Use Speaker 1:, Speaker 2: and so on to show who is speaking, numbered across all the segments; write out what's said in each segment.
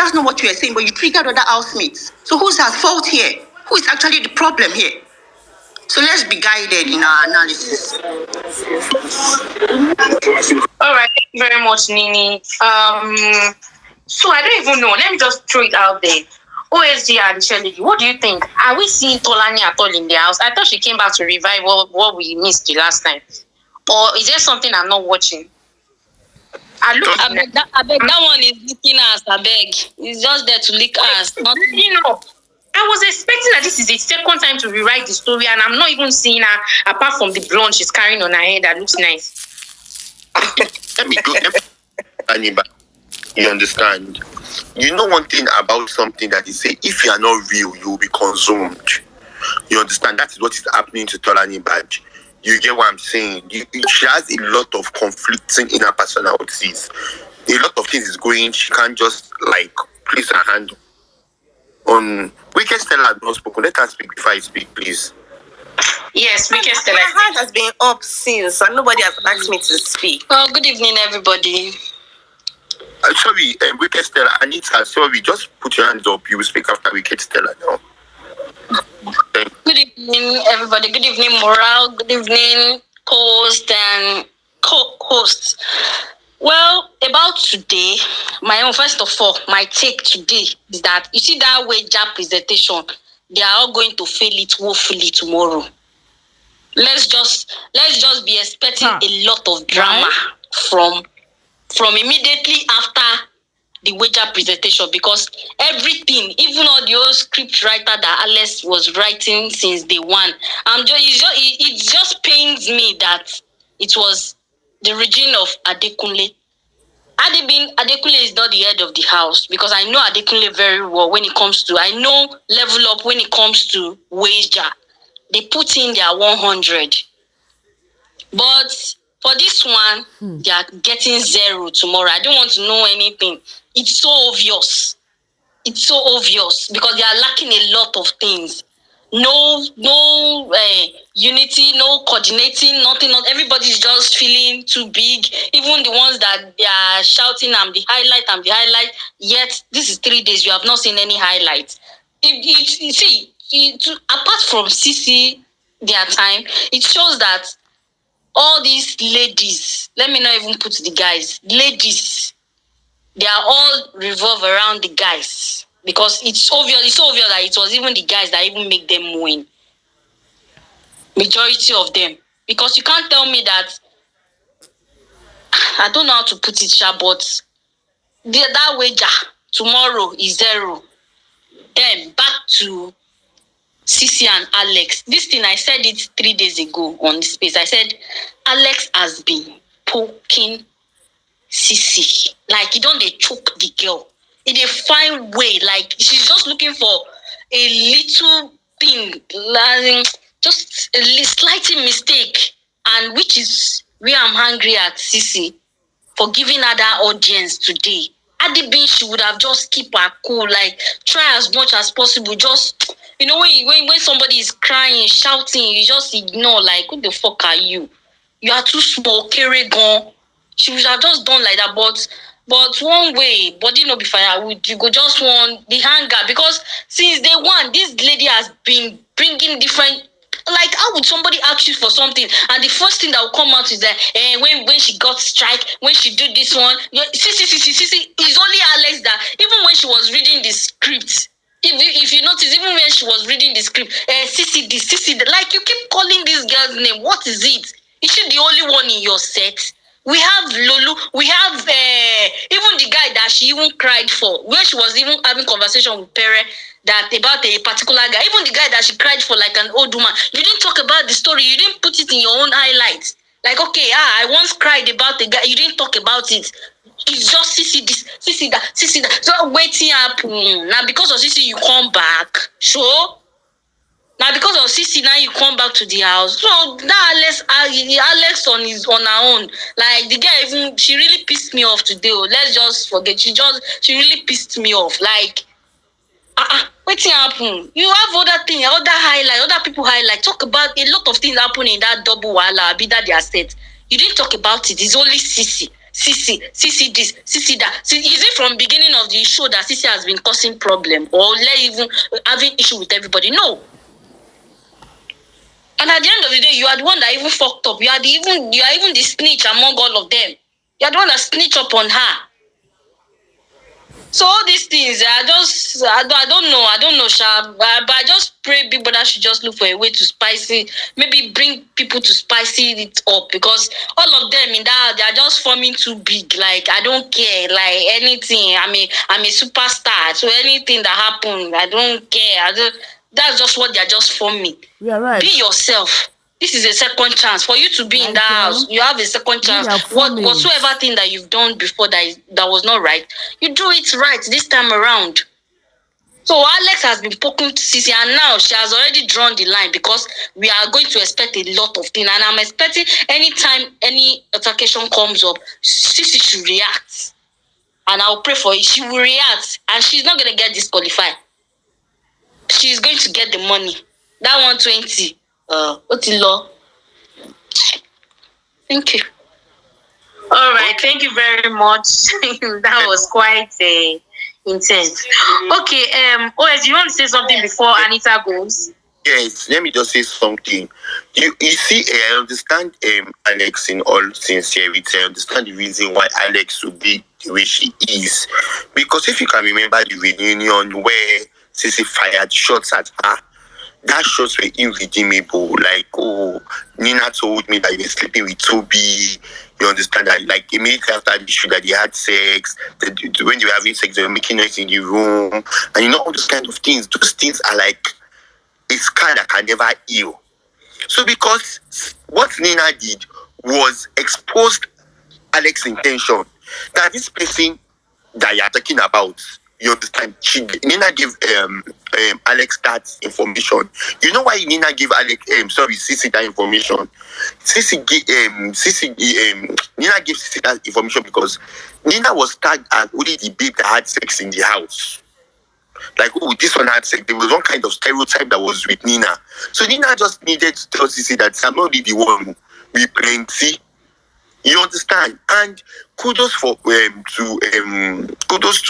Speaker 1: That's not what you are saying, but you triggered other housemates. So who's at fault here? Who is actually the problem here? So let's be guided in our analysis.
Speaker 2: All right, thank you very much, Nini. So I don't even know. Let me just throw it out there. OSG and Shelly, what do you think? Are we seeing Tolani at all in the house? I thought she came back to revive what we missed the last time. Or is there something I'm not watching?
Speaker 3: I beg that one is licking us, I beg. It's just there to lick us.
Speaker 2: You know, I was expecting that this is the second time to rewrite the story, and I'm not even seeing her apart from the blonde she's carrying on her head that looks nice.
Speaker 4: Let me go. Aniba, you understand? You know one thing about something that is say, if you are not real, you will be consumed. You understand? That is what is happening to Tolanibaj. You get what I'm saying? She has a lot of conflicting inner personalities. A lot of things is going. She can't just like place her hand on. Wicked Stella has not spoken. Let her speak before I speak, please.
Speaker 2: Yes, Wicked Stella.
Speaker 5: My hand has been up since, and nobody has asked me to speak.
Speaker 3: Well, good evening, everybody.
Speaker 4: Sorry, Wicked Stella, Anita, sorry, just put your hands up. You will speak after Wicked Stella now.
Speaker 3: Good evening, everybody. Good evening, Moral. Good evening, co-host and co-hosts. Well, about today, first of all, my take today is that you see that wager presentation, they are all going to fail it woefully tomorrow. Let's just be expecting a lot of drama from immediately after the wager presentation, because everything, even all the old script writer that Alex was writing since day one, it just pains me that it was the regime of Adekunle. Adekunle is not the head of the house, because I know Adekunle very well when it comes to, I know Level Up when it comes to wager. They put in their 100. But for this one, they are getting 0 tomorrow. I don't want to know anything. It's so obvious. It's so obvious because they are lacking a lot of things. No unity, no coordinating, nothing. Not everybody's just feeling too big. Even the ones that they are shouting, "I'm the highlight." Yet this is 3 days. You have not seen any highlights. Apart from CeCe, their time, it shows that all these ladies, let me not even put the guys, ladies, they are all revolve around the guys, because it's so obvious that it was even the guys that even make them win. Majority of them. Because you can't tell me that, I don't know how to put it, Sha, but that wager tomorrow is 0. Then back to CeCe and Alex. This thing, I said it 3 days ago on the space. I said Alex has been poking CeCe. Like, they choke the girl in a fine way. Like, she's just looking for a little thing, like, just a slight mistake. And which is where I'm angry at CeCe for giving her that audience today. At the bench, she would have just keep her cool, like, try as much as possible. Just, when somebody is crying, shouting, you just ignore, like, who the fuck are you? You are too small, carry gun. She would have just done like that, but one way, body no be firewood. You go just want the hanger, because since day one, this lady has been bringing different. Like, how would somebody ask you for something, and the first thing that will come out is that when she got strike, when she do this one, CeCe is only Alex that even when she was reading the script. If you notice, even when she was reading the script, CeCe this, CeCe that, like, you keep calling this girl's name. What is it? Is she the only one in your set? We have Lulu. We have even the guy that she even cried for, where she was even having conversation with Pere that about a particular guy. Even the guy that she cried for, like an old woman. You didn't talk about the story. You didn't put it in your own highlights. Like, okay, I once cried about the guy. You didn't talk about it. It's just CeCe this, CeCe that, CeCe that. So waiting up. Now because of CeCe, you come back. Sure. Now because of CeCe, now you come back to the house. So now Alex on her own. Like, the girl even, she really pissed me off today. Let's just forget. She really pissed me off. Like, what's happen? You have other things, other people highlight. Talk about a lot of things happen in that double wala, be that they are set. You didn't talk about it. It's only CeCe. CeCe this, CeCe that. Is it from beginning of the show that CeCe has been causing problem or even having issue with everybody? No. And at the end of the day, you are the one that even fucked up. You are even the snitch among all of them. You are the one that snitch up on her. So all these things, I don't know, Sha, but I just pray Big Brother should just look for a way to spicy, maybe bring people to spicy it up, because all of them in that, they are just forming too big. Like, I don't care, like anything. I'm a superstar, so anything that happens, I don't care. That's just what they are just forming.
Speaker 6: We are right.
Speaker 3: Be yourself. This is a second chance for you to be in that house. You have a second chance. Whatsoever thing that you've done before that was not right, you do it right this time around. So Alex has been poking to CeCe, and now she has already drawn the line, because we are going to expect a lot of things. And I'm expecting anytime any altercation comes up, CeCe should react. And I'll pray for it. She will react, and she's not going to get disqualified. She's going to get the money. That 120. What's the law? Thank you.
Speaker 2: All right, thank you very much. That was quite intense. Okay, OS, you want to say something before Anita goes?
Speaker 4: Yes, let me just say something. You see, I understand Alex in all sincerity. I understand the reason why Alex would be the way she is. Because if you can remember the reunion where CeCe fired shots at her, that shots were irredeemable. Like, oh, Nina told me that you were sleeping with Toby. You understand that? Like, immediately after the issue that they had sex, when they were having sex, they were making noise in the room. And you know, all those kind of things. Those things are like a scar that can never heal. So because what Nina did was exposed Alex's intention. That this person that you are talking about, you understand, Nina gave Alex that information. You know why Nina gave CeCe that information? Nina gave CeCe that information because Nina was tagged as only the babe that had sex in the house. Like, oh, this one had sex. There was one kind of stereotype that was with Nina. So Nina just needed to tell CeCe that I'm not the one with plenty. You understand? And kudos to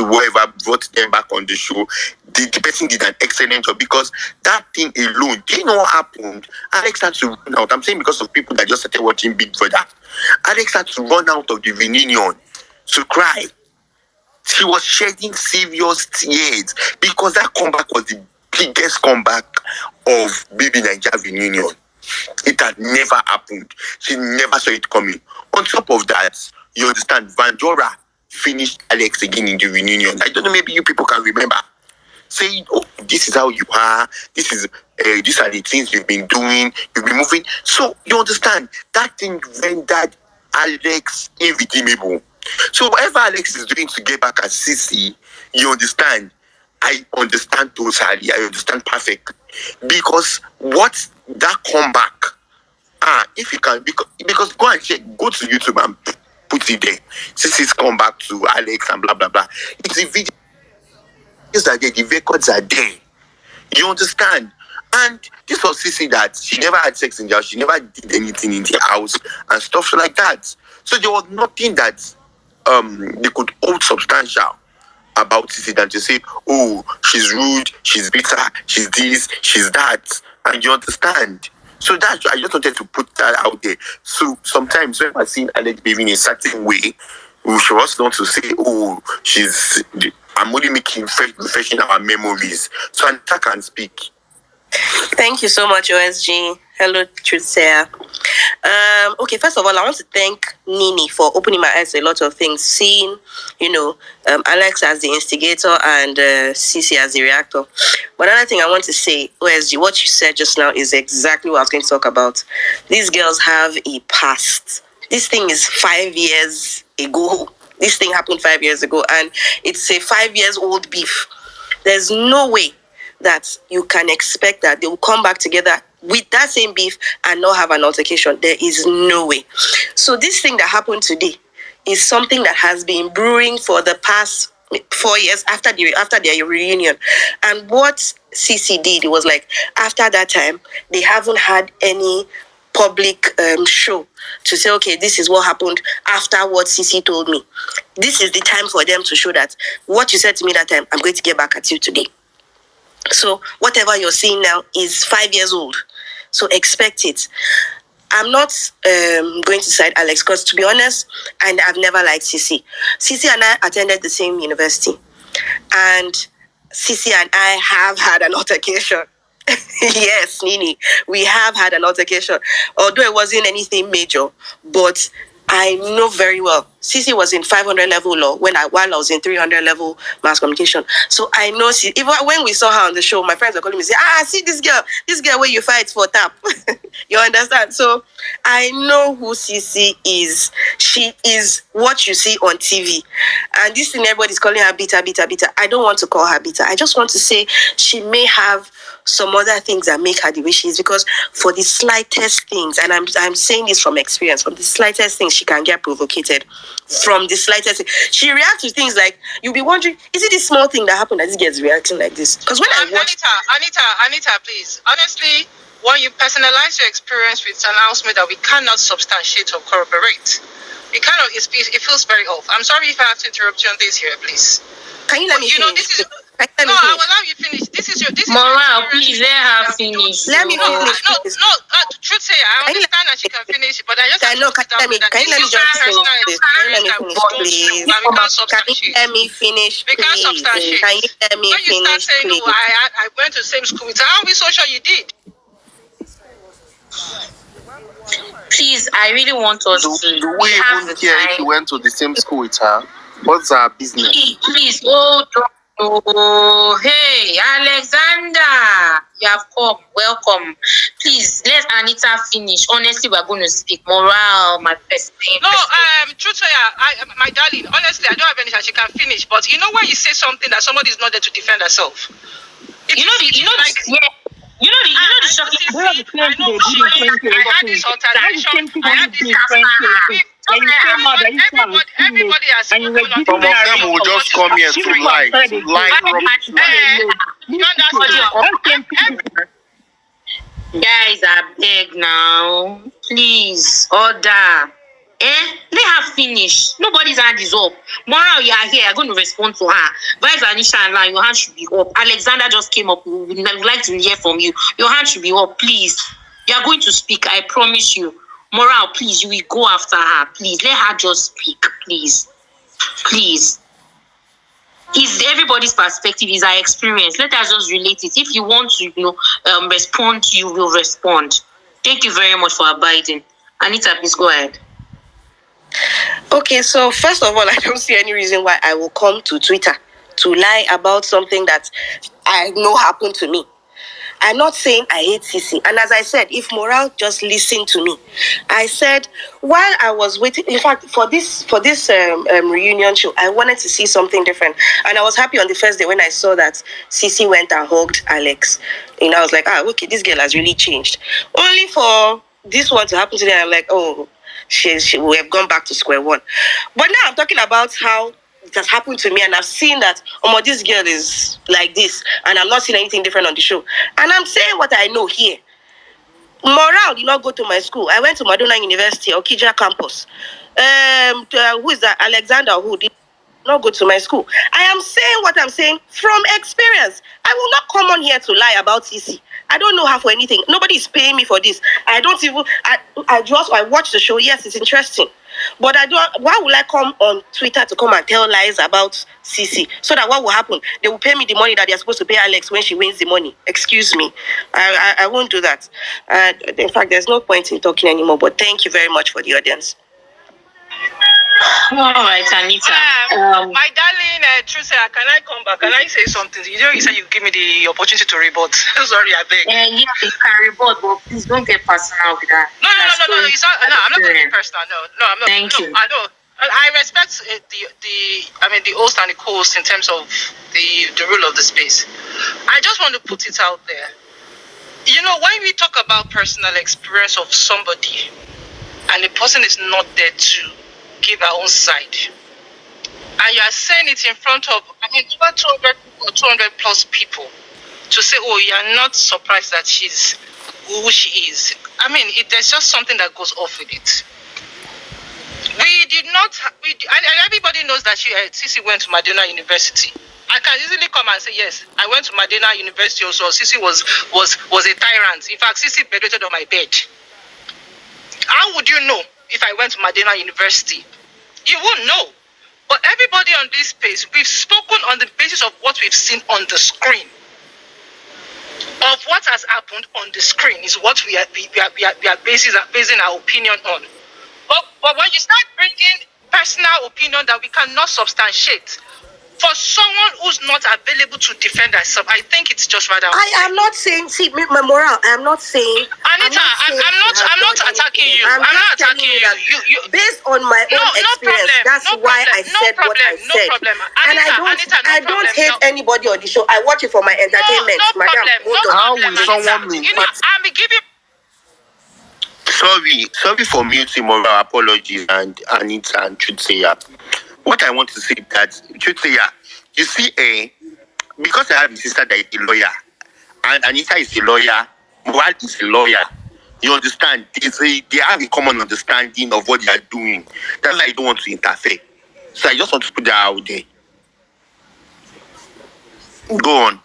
Speaker 4: whoever brought them back on the show. The person did an excellent job, because that thing alone, do you know what happened? Alex had to run out. I'm saying because of people that just started watching Big Brother. Alex had to run out of the reunion to cry. She was shedding serious tears because that comeback was the biggest comeback of bbnaija reunion. It had never happened. She never saw it coming. On top of that, you understand, Vandora finished Alex again in the reunion. I don't know, maybe you people can remember. Saying, oh, this is how you are. These are the things you've been doing. You've been moving. So, you understand, that thing rendered Alex irredeemable. So, whatever Alex is doing to get back at CeCe, you understand, I understand totally. I understand perfectly. Because what that comeback, if you can, because go and check, go to YouTube and put it there. CeCe's comeback to Alex and blah blah blah. It's the videos are there, the records are there. You understand? And this was CeCe that she never had sex in the house, she never did anything in the house and stuff like that. So there was nothing that they could hold substantial about CeCe than to say, oh, she's rude, she's bitter, she's this, she's that. And you understand? So that's, I just wanted to put that out there. So sometimes when I've seen Alex behaving in a certain way, we should also not to say, oh, I'm only refreshing our memories. So Anita can speak.
Speaker 5: Thank you so much, OSG. Hello, Truthsayer. Okay, first of all, I want to thank Nini for opening my eyes to a lot of things. Seeing, Alex as the instigator and CeCe as the reactor. But another thing I want to say, OSG, what you said just now is exactly what I was going to talk about. These girls have a past. This thing is 5 years ago. This thing happened 5 years ago, and it's a 5 years old beef. There's no way that you can expect that they will come back together with that same beef and not have an altercation. There is no way. So this thing that happened today is something that has been brewing for the past 4 years after their reunion. And what CeCe did, it was like, after that time, they haven't had any public show to say, okay, this is what happened after what CeCe told me. This is the time for them to show that what you said to me that time, I'm going to get back at you today. So whatever you're seeing now is 5 years old. So expect it. I'm not going to side Alex because, to be honest, and I've never liked CeCe. CeCe and I attended the same university. And CeCe and I have had an altercation. Yes, Nini, we have had an altercation. Although it wasn't anything major, but I know very well. CeCe was in 500 level law while I was in 300 level mass communication. So I know CeCe. Even when we saw her on the show, my friends were calling me and say, see this girl where you fight for tap. You understand? So I know who CeCe is. She is what you see on TV. And this thing, everybody's calling her bitter. I don't want to call her bitter. I just want to say she may have some other things that make her the way she is, because for the slightest things, and I'm saying this from experience, from the slightest things, she can get provocated. From the slightest thing. She reacts to things like, you'll be wondering, is it this small thing that happened that this girl's reacting like this? Because when I watch...
Speaker 6: Anita, please. Honestly, when you personalize your experience with an housemate that we cannot substantiate or corroborate, it feels very off. I'm sorry if I have to interrupt you on this here, please.
Speaker 5: Can you let me finish?
Speaker 6: I will allow you finish. This is your
Speaker 2: Moral, please let her finish.
Speaker 5: Let me finish.
Speaker 6: Truth say, I understand that she can finish, but I just
Speaker 5: can you let me just finish, please? Can you let me finish, please? Can you let me
Speaker 6: when you start saying,
Speaker 5: please?
Speaker 6: I went to the same school with her, how are we so sure you did?
Speaker 2: Please, I really want us to.
Speaker 4: Do we even care if you went to the same school with her? What's our business?
Speaker 2: Please, oh, hey, Alexander, you have come. Welcome. Please, let Anita finish. Honestly, we're going to speak. Moral, my best thing.
Speaker 6: No, truth say, my darling, honestly, I don't have anything. She can finish. But you know when you say something that somebody is not there to defend herself?
Speaker 2: You know the shocking. I had this altercation. I had this everybody has
Speaker 4: some of them will just come here to lie.
Speaker 2: Guys, I beg now. Please, order. Let her finish. Nobody's hand is up. Moral, you are here. I'm going to respond to her. Vice Anisha and Lan, your hand should be up. Alexander just came up. We would like to hear from you. Your hand should be up, please. You are going to speak. I promise you. Moral, please, you will go after her. Please, let her just speak, please. Please. It's everybody's perspective, is our experience. Let us just relate it. If you want to, respond, you will respond. Thank you very much for abiding. Anita, please go ahead.
Speaker 5: Okay, so first of all, I don't see any reason why I will come to Twitter to lie about something that I know happened to me. I'm not saying I hate CeCe. And as I said, if Moral just listened to me, I said, while I was waiting, in fact, for this reunion show, I wanted to see something different. And I was happy on the first day when I saw that CeCe went and hugged Alex. And I was like, okay, this girl has really changed. Only for this one to happen today, I'm like, oh, we have gone back to square one. But now I'm talking about how it has happened to me, and I've seen that this girl is like this, and I'm not seeing anything different on the show. And I'm saying what I know here. Moral did not go to my school. I went to Madonna University, Okija campus. Who is that? Alexander, who did not go to my school. I am saying what I'm saying from experience. I will not come on here to lie about CeCe. I don't know her for anything. Nobody is paying me for this. I don't even. I watch the show. Yes, it's interesting. But I don't. Why would I come on Twitter to come and tell lies about CeCe? So that what will happen? They will pay me the money that they are supposed to pay Alex when she wins the money. Excuse me. I won't do that. In fact, there's no point in talking anymore. But thank you very much for the audience.
Speaker 2: All right, Anita.
Speaker 6: My darling, Truce, can I come back? Can I say something? You said you give me the opportunity to rebut. Sorry, I beg.
Speaker 2: Yeah, you can rebut, but please don't get personal with that.
Speaker 6: No. It's not, I'm not going to get personal. No, I'm not.
Speaker 2: Thank you.
Speaker 6: I know. I respect the host and the co-host in terms of the rule of the space. I just want to put it out there. When we talk about personal experience of somebody, and the person is not there to give her own side, and you are saying it in front of over 200 plus people, to say, oh, you are not surprised that she's who she is. I mean, there's just something that goes off with it. We did not, and everybody knows that CeCe went to Madonna University. I can easily come and say, yes, I went to Madonna University also. CeCe was a tyrant. In fact, CeCe bedwetted on my bed. How would you know if I went to Madonna University? You won't know. But everybody on this space, we've spoken on the basis of what we've seen on the screen. Of what has happened on the screen is what we are basing our opinion on. But when you start bringing personal opinion that we cannot substantiate, for someone who's not available to defend herself, I think it's just rather.
Speaker 5: I am not saying, see, my moral. I am not saying.
Speaker 6: Anita, I'm not attacking you. I'm not attacking you.
Speaker 5: Based on my own experience, that's why I said what I said.
Speaker 6: No problem. Anita,
Speaker 5: I don't hate anybody on the show. I watch it for my entertainment, madam.
Speaker 4: How will someone
Speaker 6: you know, I'm giving.
Speaker 4: Sorry for muting moral apologies and Anita and Chuteya. What I want to say that Chuteya, you see, because I have a sister that is a lawyer, and Anita is a lawyer, Moral is a lawyer. You understand? They have a common understanding of what they are doing. That's why I don't want to interfere. So I just want to put that out there. Go on.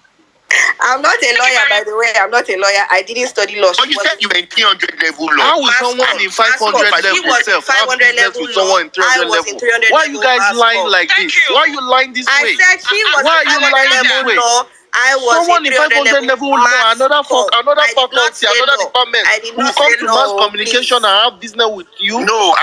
Speaker 5: I'm not a lawyer, by the way. I'm not a lawyer. I didn't study law.
Speaker 4: But you said you were in 300 level law.
Speaker 7: How is someone in 500 level self have business with someone in 300 level? Why are you guys lying like this? Why are you lying this way?
Speaker 5: I said she was
Speaker 7: Why are you lying this way?
Speaker 5: I was
Speaker 7: someone in 500 level law, another faculty, another department who come to mass communication and have business with you.
Speaker 4: No,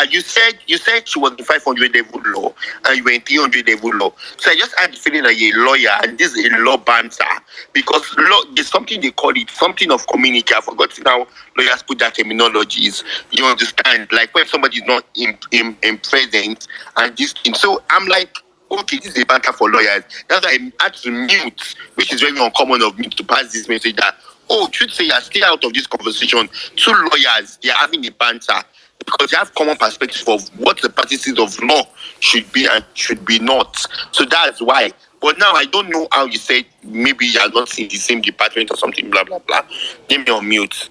Speaker 4: you said she was in 500 level law and you were in 300 level law. So I just had the feeling that you're a lawyer and this is a law banter because law there's something they call it, something of community. I forgot how lawyers put that terminologies. You understand? Like when somebody is not in present and this thing. So I'm like, okay, this is a banter for lawyers. That's why I had to mute, which is very uncommon of me to pass this message that, Chuteya, stay out of this conversation. Two lawyers, they are having a banter. Because they have common perspective of what the practices of law should be and should be not. So that's why. But now I don't know how you said maybe you are not in the same department or something, blah, blah, blah. Give me on mute.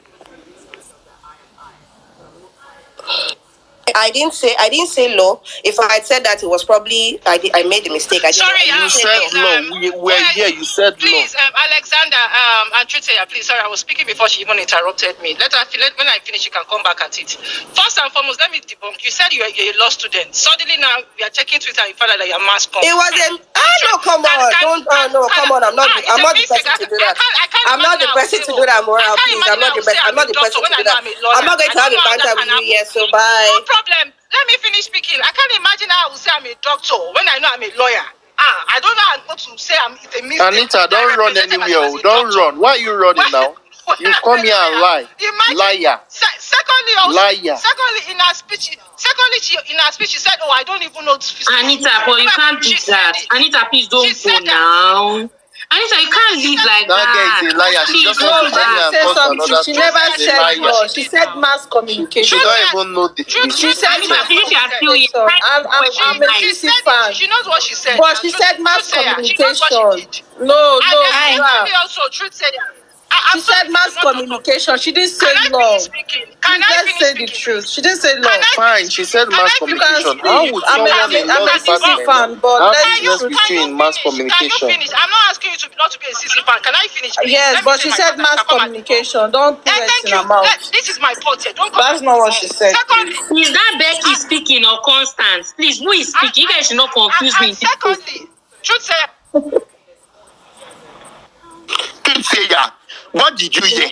Speaker 5: I didn't say law. If I had said that, it was probably I made a mistake.
Speaker 6: Sorry,
Speaker 7: you said law. We're here. You said law.
Speaker 6: Please, Alexander, and Chuteya, please. Sorry, I was speaking before she even interrupted me. When I finish, you can come back at it. First and foremost, let me debunk. You said you're a law student. Suddenly now we are checking Twitter and you find out that you're mass com.
Speaker 5: It wasn't. No, come on. Come on. I'm not the person to do that. I'm not the person to do that, Moral. Please, I'm not the person to do that. I'm not going to have a banter with you here. So bye.
Speaker 6: No problem. Let me finish speaking. I can't imagine how I would say I'm a doctor when I know I'm a lawyer. I don't know how to say it's a mistake.
Speaker 7: Anita, don't run anywhere. Don't run. Why are you running now? You come here and lie. Liar.
Speaker 6: Secondly, in her speech, she said, "Oh, I don't even know."
Speaker 2: Anita, but you can't do that. Anita, please don't go now. Anita, you can't live like that.
Speaker 7: That girl is a liar. She just wants to say something.
Speaker 8: She never said law. She said mass communication.
Speaker 7: She don't even know the
Speaker 8: She said
Speaker 2: Anita, you are still in.
Speaker 8: I'm a CeCe fan.
Speaker 6: She knows what she said.
Speaker 8: But she said mass communication. No.
Speaker 6: Also,
Speaker 8: she said mass communication. She didn't say law. Let's say the truth. She didn't say law.
Speaker 7: Fine, she said mass communication. How would someone in law department
Speaker 8: fan, but
Speaker 7: have business with you in mass communication?
Speaker 6: Can you finish? I'm not asking you not to be a CeCe fan. Can I finish? Please?
Speaker 8: Yes, but she said mass communication. Don't put it in her mouth.
Speaker 6: This is my pot here.
Speaker 8: That's not what she said.
Speaker 6: Secondly,
Speaker 2: Is that Becky speaking or Constance? Please, who is speaking? You guys should not confuse me.
Speaker 6: Secondly, Chuteya.
Speaker 4: Chuteya, what did you hear?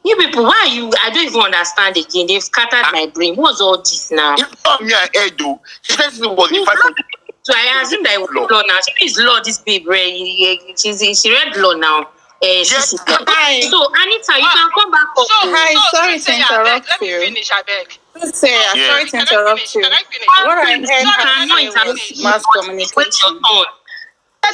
Speaker 2: You people, why are you? I don't even understand again. They've scattered my brain. What's all this now?
Speaker 4: You told me I heard though. She said it was the 500.
Speaker 2: So I assume that it was law now. She is law, this babe. She read law now.
Speaker 4: Yes.
Speaker 8: Hi.
Speaker 2: So Anita, you can come back.
Speaker 8: Hi, sorry to interrupt
Speaker 6: Let me
Speaker 8: you.
Speaker 6: finish, I beg.
Speaker 8: Sorry to interrupt you. What I heard her say was mass communication.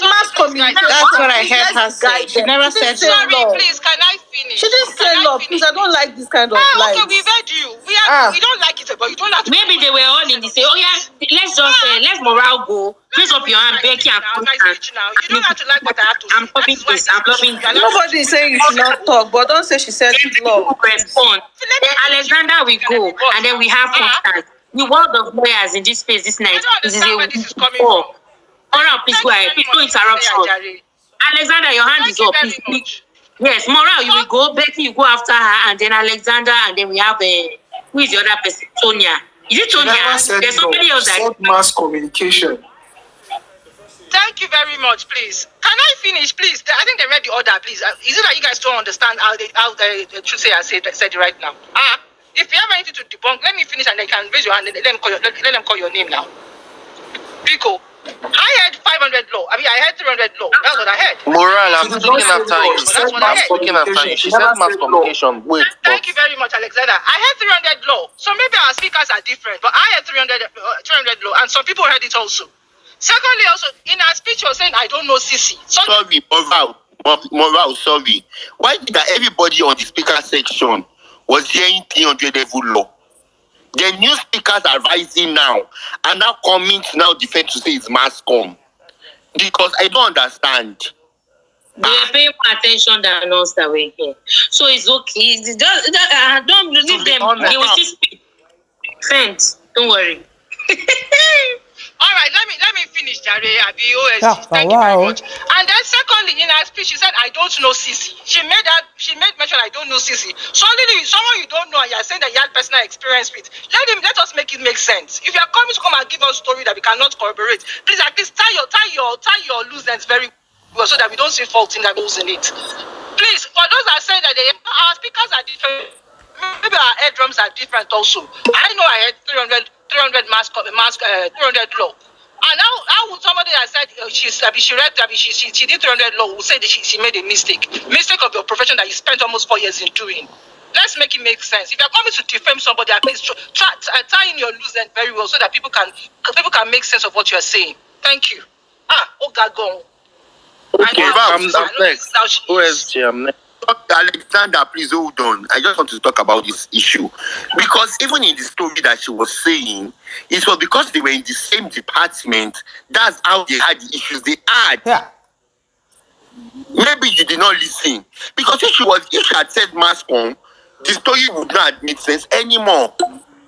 Speaker 2: Mass communication.
Speaker 8: That's what I heard her say. She never said
Speaker 6: Sorry,
Speaker 8: law.
Speaker 6: please, can I finish?
Speaker 8: She didn't say love, please. I don't like this kind of life.
Speaker 6: Okay, we read you. We don't like it, but you don't have to.
Speaker 2: Maybe they were all in the same. Oh yeah, let's just let's morale go. Raise up your hand, Becky and
Speaker 6: Constance. You don't have to like what I have to say.
Speaker 2: I'm loving this. I'm loving this.
Speaker 8: Nobody is saying you should not talk, but don't say she said love.
Speaker 2: Respond. Then Alexander will go, and then we have Constance. The world of lawyers in this space this night is a
Speaker 6: where this is coming from.
Speaker 2: All right, please go ahead. Please don't interrupt us. Alexander, your hand is up. Please. Yes, Moral, you will go. Becky, you go after her, and then Alexander, and then we have who is the other person? Tonya. Is it Tonya? There's somebody else that
Speaker 9: mass communication.
Speaker 6: Thank you very much, please. Can I finish, please? I think they read the order, please. Is it that you guys don't understand how the truth say I said it right now? If you have anything to debunk, let me finish and they can raise your hand and let them call your name now. Rico, I heard 500 law. I heard 300 law. That's what I heard.
Speaker 7: Moral, I'm speaking after you.
Speaker 6: That's what I heard.
Speaker 7: She said mass communication. Wait.
Speaker 6: Thank you very much, Alexander. I heard 300 law. So maybe our speakers are different, but I heard 300 law, and some people heard it also. Secondly, also, in her speech, you were saying, I don't know CeCe.
Speaker 4: Sorry, Moral, sorry. Why did everybody on the speaker section was hearing 300 level law? The new speakers are rising now and now coming to now defend to say it's mass com. Because I don't understand.
Speaker 2: They are paying more attention than us that we're here. So it's okay. Don't leave them. They will still speak. Friends, don't worry.
Speaker 6: All right, let me finish, Jare. Thank you very much. And then secondly, in her speech, she said, I don't know CeCe. She made mention, I don't know CeCe. Suddenly, someone you don't know, and you're saying that you had personal experience with. Let us make it make sense. If you're coming to come and give us a story that we cannot corroborate, please at least tie your loose ends very well so that we don't see fault in that holes in it. Please, for those that say that our speakers are different, maybe our head drums are different also. I know I had 300 mask 300 law. And how would somebody that said she did 300 law will say that she made a mistake of your profession that you spent almost 4 years in doing? Let's make it make sense. If you're coming to defame somebody, at least tie in your loose end very well so that people can make sense of what you're saying. Thank you. Go.
Speaker 7: Okay, I'm next. OSG, I'm next.
Speaker 4: Alexander, please hold on. I just want to talk about this issue. Because even in the story that she was saying, it was because they were in the same department. That's how they had the issues they had.
Speaker 10: Yeah.
Speaker 4: Maybe you did not listen. Because if she had said mass com, the story would not make sense anymore.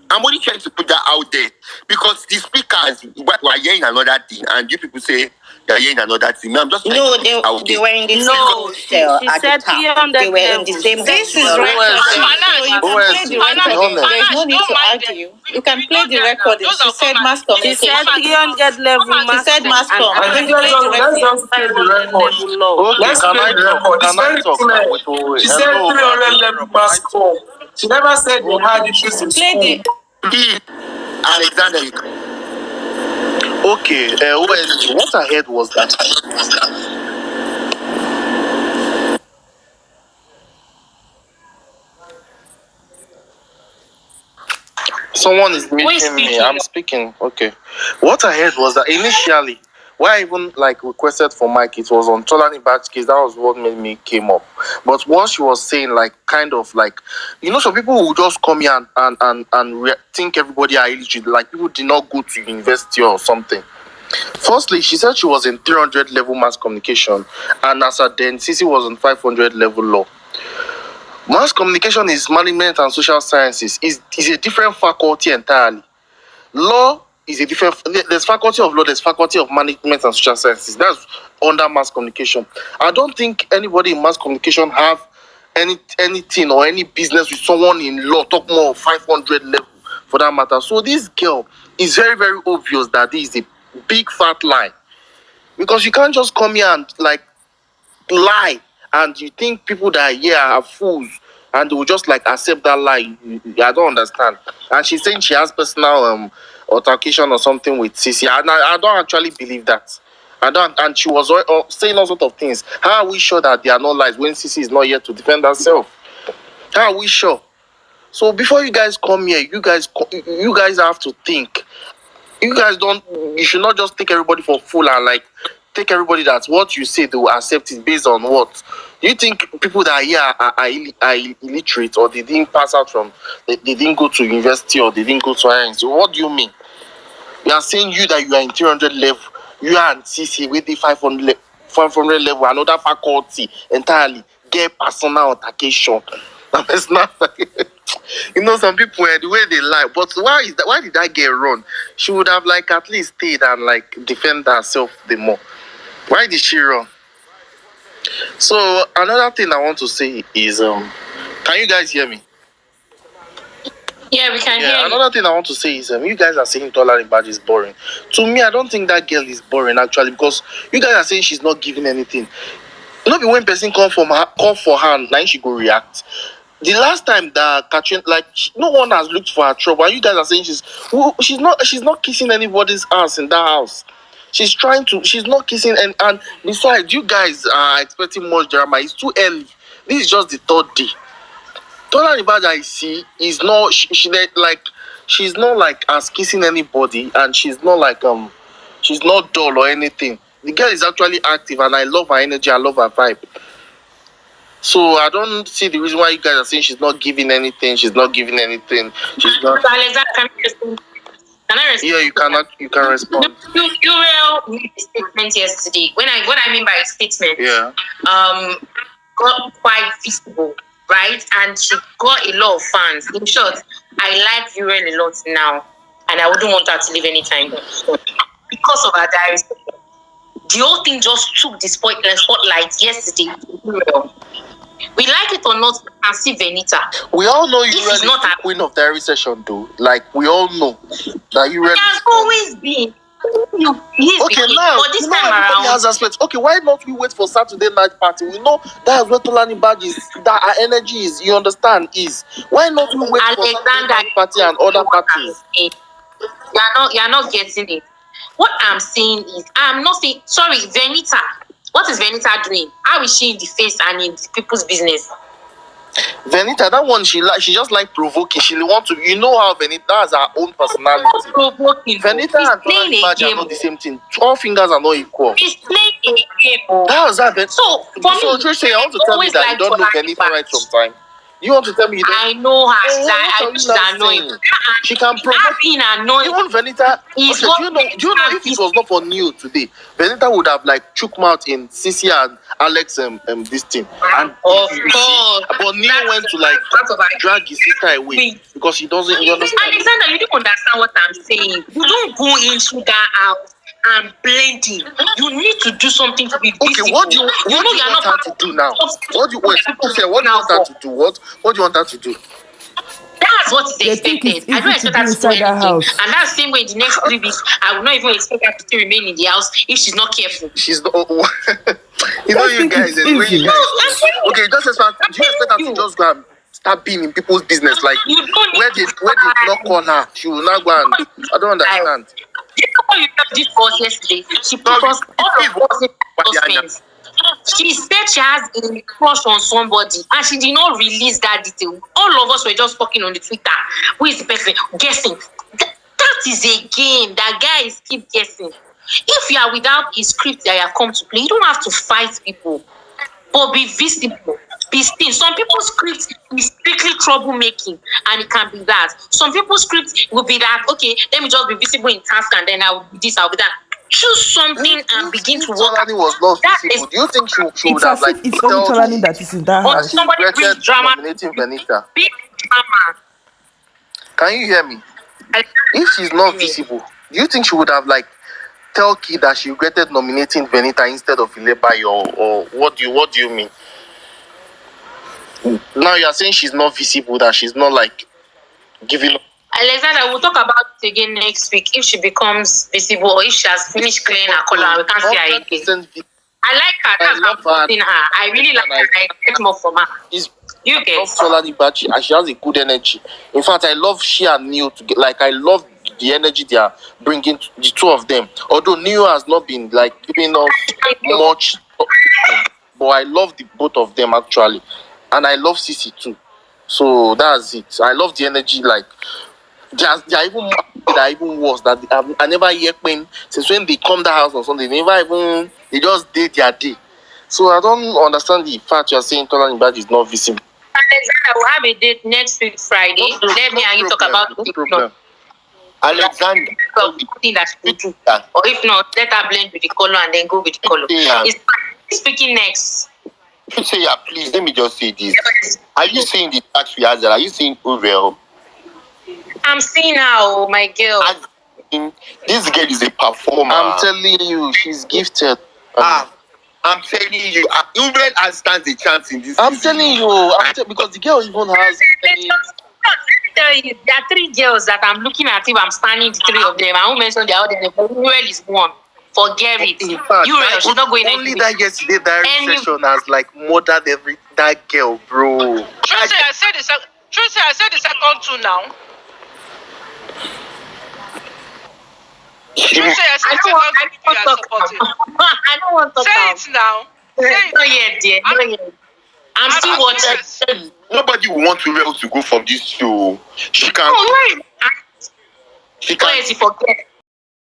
Speaker 4: I'm only trying to put that out there. Because the speakers were hearing another thing, and you people say they're hearing another thing. I'm just
Speaker 1: they were in the same cell at the top. They were in the same. This is record. There's no need to argue. You can play the record. She said mass com.
Speaker 8: She said 300 level mass.
Speaker 1: She said mass com.
Speaker 9: I think let's just play the record.
Speaker 7: Okay,
Speaker 9: Let's play the record. It's very clear. She said 300 level mass com. She never said they had issues in school.
Speaker 4: Alexander.
Speaker 7: Okay, what I heard was that someone is meeting me. I'm speaking. Okay. What I heard was that initially, why I even requested for Mike, it was on Tolanibaj case. That was what made me came up. But what she was saying, some people who just come here and think everybody are eligible. Like people did not go to university or something. Firstly, she said she was in 300 level mass communication, and as at then, CeCe was on 500 level law. Mass communication is management and social sciences. Is a different faculty entirely. Law is a different. There's faculty of law. There's faculty of management and social sciences. That's under mass communication. I don't think anybody in mass communication have anything or any business with someone in law. Talk more of 500 level for that matter. So this girl is very, very obvious that this is a big fat lie, because you can't just come here and lie and you think people that are here are fools and they will just accept that lie. I don't understand. And she's saying she has personal altercation or something with CeCe, and I don't actually believe that. And she was saying all sorts of things. How are we sure that they are not lies when CeCe is not here to defend herself? How are we sure? So before you guys come here, you guys have to think. You should not just take everybody for fool and take everybody that what you say they will accept it based on what? Do you think people that are here are illiterate, or they didn't pass out from, they didn't go to university, or they didn't go to higher? So what do you mean? You are saying you that you are in 300 level, you are in CC with the 500 level, another faculty entirely get personal altercation. It's not you know, some people the way they lie, but why did that girl run? She would have like at least stayed and like defend herself the more. Why did she run? So another thing I want to say is can you guys hear me?
Speaker 2: Yeah, we can hear you.
Speaker 7: Another thing I want to say is you guys are saying Tolanibaj is boring. To me, I don't think that girl is boring actually, because you guys are saying she's not giving anything. Not be when person come for her, now she go react. The last time that Katrin, like, no one has looked for her trouble, and you guys are saying she's not kissing anybody's ass in that house. She's not kissing, and besides, you guys are expecting much drama. It's too early. This is just the third day. Tolanibaj I see is not she's not like as kissing anybody, and she's not like she's not dull or anything. The girl is actually active, and I love her energy, I love her vibe. So I don't see the reason why you guys are saying she's not giving anything. She's not giving anything. She's not.
Speaker 2: Can I respond?
Speaker 7: Yeah, you can respond.
Speaker 2: You made a statement yesterday. What I mean by a statement, got quite visible, right? And she got a lot of fans. In short, I like Uriel a lot now, and I wouldn't want her to leave anytime soon because of her diary. The whole thing just took the spotlight yesterday. We like it or not, and see Venita.
Speaker 7: We all know you is not the queen of diary session, though. Like, we all know that you really
Speaker 2: has always been.
Speaker 7: Okay, now, but this time around, has aspects. Okay, why not we wait for Saturday night party? We know that's where Tolanibaj is, that our energy is, you understand, is. Why not we wait for Saturday night party and other parties?
Speaker 2: You're not getting it. What I'm saying is, I'm not saying, sorry, Venita. What is Venita doing? How is she in the face and in people's business?
Speaker 7: Venita, that one, she just like provoking. She want to, you know how Venita has her own personality.
Speaker 2: Provoking.
Speaker 7: Venita and Tolanibaj are not the same thing. 12 fingers are not equal.
Speaker 2: She's playing a game.
Speaker 7: That was that. So, for me, Tracy, I want to tell me that you don't know Venita right from time. You want to tell me you don't?
Speaker 2: I know her. She's annoying.
Speaker 7: She can provoke.
Speaker 2: Being annoying.
Speaker 7: Even Venita. Okay, do you know if it was not for Neo today, Venita would have like chook mouth in CeCe and Alex this thing. And
Speaker 2: of course.
Speaker 7: But Neo went to like drag his sister away because he doesn't. You understand?
Speaker 2: Alexander, you don't understand what I'm saying. You don't go into that house and blending. You need to do something to be visible.
Speaker 7: Okay, what do you want her to do now? What do you want her to do? What do you want her to do?
Speaker 2: That's what is expected. I don't expect her to do anything. And that's the same way in the next 3 weeks, I will not even expect her to still remain in the house if she's not careful.
Speaker 7: She's not. You know, you guys. Okay, just do you expect her to just go and start being in people's business? Like where they knock on her, she will not go and. I don't understand.
Speaker 2: You know what you did for us yesterday? She put us all of us in endorsements. She said she has a crush on somebody and she did not release that detail. All of us were just talking on the Twitter. Who is the person? Guessing. That is a game. That guy is keep guessing. If you are without a script that you have come to play, you don't have to fight people. But be visible. Be seen. Some people's script is strictly troublemaking, and it can be that. Some people's script will be that, okay, let me just be visible in task and then I'll be this, I'll be that. Choose something and begin to work.
Speaker 7: Tolani was not visible. Do you think she would have like
Speaker 8: it's only Tolani that is in that house?
Speaker 2: Somebody brings drama.
Speaker 7: Nominating Venita.
Speaker 2: Big drama.
Speaker 7: Can you hear me? If she's not visible, do you think she would have like tell Kid that she regretted nominating Venita instead of Ilebai, or what do you mean? Now you are saying she's not visible, that she's not like giving up.
Speaker 2: Alexander, we'll talk about it again next week if she becomes visible or if she has finished clearing her color and we can't see her again. I like her. That's why I'm putting her. I really like her. I get more from her. You get
Speaker 7: Tolanibaj, and she has a good energy. In fact, I love she and Neo together. Like, I love the energy they are bringing, the two of them. Although Neo has not been like giving us much, but I love the both of them actually. And I love CeCe too. So that's it. I love the energy. Like, they are even that even worse, that I never hear when, since when they come to the house on Sunday, they just did their day. So I don't understand the fact you are saying Tolanibaj is not visible.
Speaker 2: Alexander will have a date next week Friday. Let me and you talk about
Speaker 7: no problem.
Speaker 4: Alexander,
Speaker 2: something that she will do. Or if not, let her blend with the color and then go with the color. Is speaking next.
Speaker 4: Say, please, let me just say this. Are you seeing the tax we have? Are you seeing Uvel?
Speaker 2: I'm seeing how, my girl.
Speaker 4: This girl is a performer.
Speaker 7: I'm telling you, she's gifted.
Speaker 4: I'm telling you, Uvel stands a chance in this.
Speaker 7: I'm telling you, because the girl even has.
Speaker 2: There are 3 girls that I'm looking at. If I'm standing the 3 of them, I won't mention the other. Uvel is one. Forget it.
Speaker 7: In fact,
Speaker 2: she's not going
Speaker 7: only that yesterday diary session has like murdered that girl, bro.
Speaker 6: Tracy, I said the second 2 now. Tracy, I said the second 2 you are supporting.
Speaker 2: I don't want to
Speaker 6: say
Speaker 2: talk.
Speaker 6: it now.
Speaker 2: Not yet, dear. Not yet. I'm still watching.
Speaker 4: Nobody will want to go from this show. She can't.
Speaker 2: She can't. Forget.